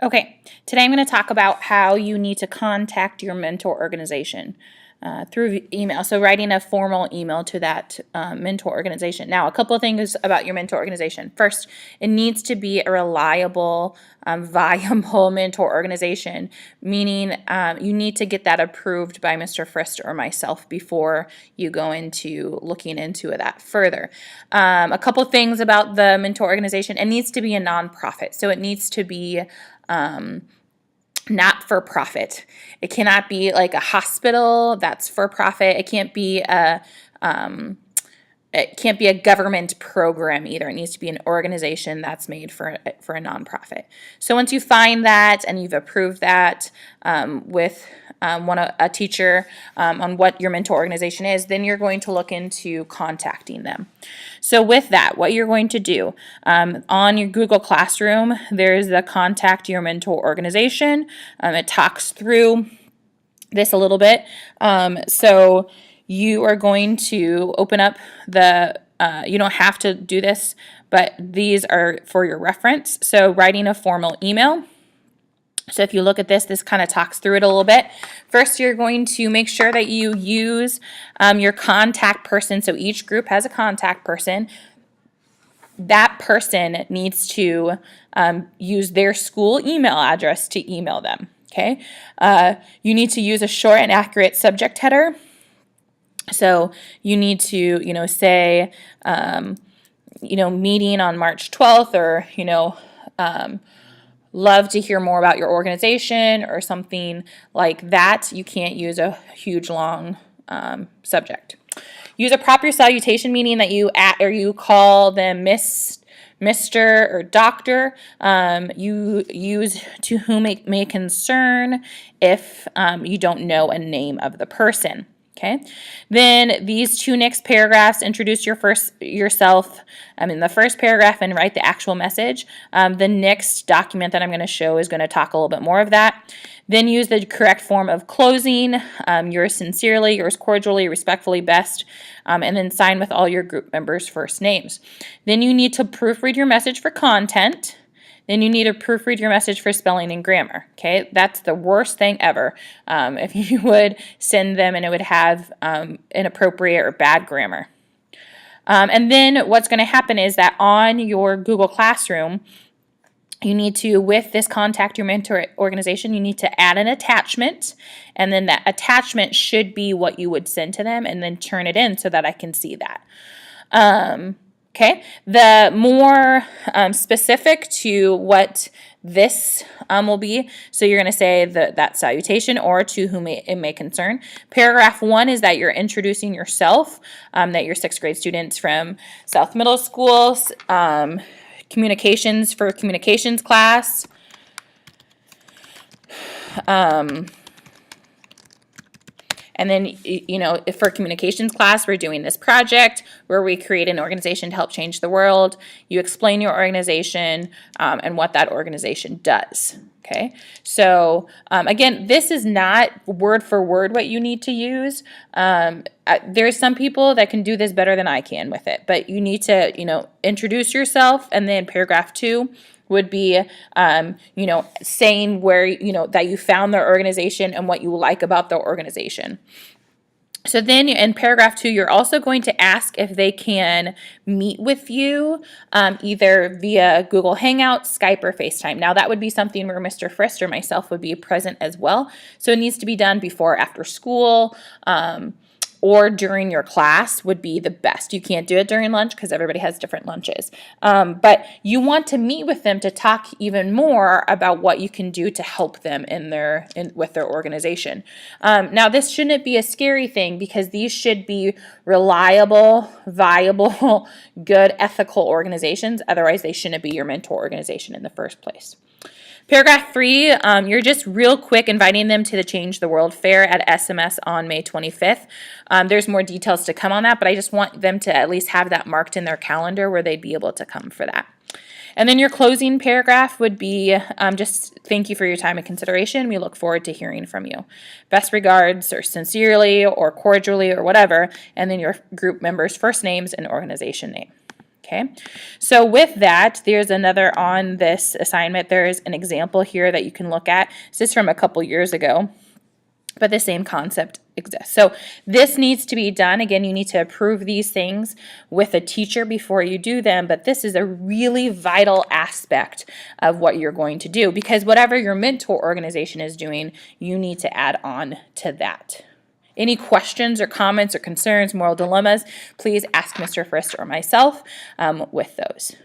Okay, today I'm going to talk about how you need to contact your mentor organization through email. So writing a formal email to that mentor organization. Now, a couple of things about your mentor organization. First, it needs to be a reliable, viable mentor organization, meaning you need to get that approved by Mr. Frist or myself before you go into looking into that further. A couple of things about the mentor organization. It needs to be a nonprofit. So it needs to be not for profit. It cannot be like a hospital that's for profit. It can't be a government program either. It needs to be an organization that's made for a nonprofit. So once you find that and you've approved that with a teacher on what your mentor organization is, then you're going to look into contacting them. So with that, what you're going to do on your Google Classroom, there's the Contact Your Mentor Organization. It talks through this a little bit. So you are going to open up you don't have to do this, but these are for your reference. So writing a formal email. So if you look at this kind of talks through it a little bit. First, you're going to make sure that you use your contact person. So each group has a contact person. That person needs to use their school email address to email them. Okay. You need to use a short and accurate subject header. So you need to, say, meeting on March 12th or, love to hear more about your organization or something like that. You can't use a huge long subject. Use a proper salutation, meaning that you call them Miss, Mr. or Doctor. You use to whom it may concern if you don't know a name of the person. Okay, then these two next paragraphs introduce yourself in the first paragraph and write the actual message. The next document that I'm going to show is going to talk a little bit more of that. Then use the correct form of closing, yours sincerely, yours cordially, respectfully, best, and then sign with all your group members' first names. Then you need to proofread your message for content. Then you need to proofread your message for spelling and grammar. Okay, that's the worst thing ever. If you would send them and it would have inappropriate or bad grammar. And then what's going to happen is that on your Google Classroom, you need to, with this Contact Your Mentor organization, you need to add an attachment, and then that attachment should be what you would send to them, and then turn it in so that I can see that. Okay, the more specific to what this will be, so you're going to say that salutation or to whom it may concern. Paragraph 1 is that you're introducing yourself, that you're 6th grade students from South Middle School, communications for communications class. And then, if for communications class, we're doing this project where we create an organization to help change the world. You explain your organization and what that organization does. Okay, so again, this is not word for word what you need to use. There's some people that can do this better than I can with it, but you need to, introduce yourself, and then paragraph 2 would be, saying where, that you found their organization and what you like about their organization. So then in paragraph 2, you're also going to ask if they can meet with you either via Google Hangouts, Skype, or FaceTime. Now that would be something where Mr. Frist or myself would be present as well. So it needs to be done before or after school, or during your class would be the best. You can't do it during lunch because everybody has different lunches. But you want to meet with them to talk even more about what you can do to help them with their organization. Now, this shouldn't be a scary thing because these should be reliable, viable, good, ethical organizations. Otherwise, they shouldn't be your mentor organization in the first place. Paragraph 3, you're just real quick inviting them to the Change the World Fair at SMS on May 25th. There's more details to come on that, but I just want them to at least have that marked in their calendar where they'd be able to come for that. And then your closing paragraph would be just thank you for your time and consideration. We look forward to hearing from you. Best regards, or sincerely, or cordially, or whatever, and then your group members' first names and organization name. Okay, so with that, there's another on this assignment. There is an example here that you can look at. This is from a couple years ago, but the same concept exists. So this needs to be done. Again, you need to approve these things with a teacher before you do them, but this is a really vital aspect of what you're going to do, because whatever your mentor organization is doing, you need to add on to that. Any questions or comments or concerns, moral dilemmas, please ask Mr. Frist or myself with those.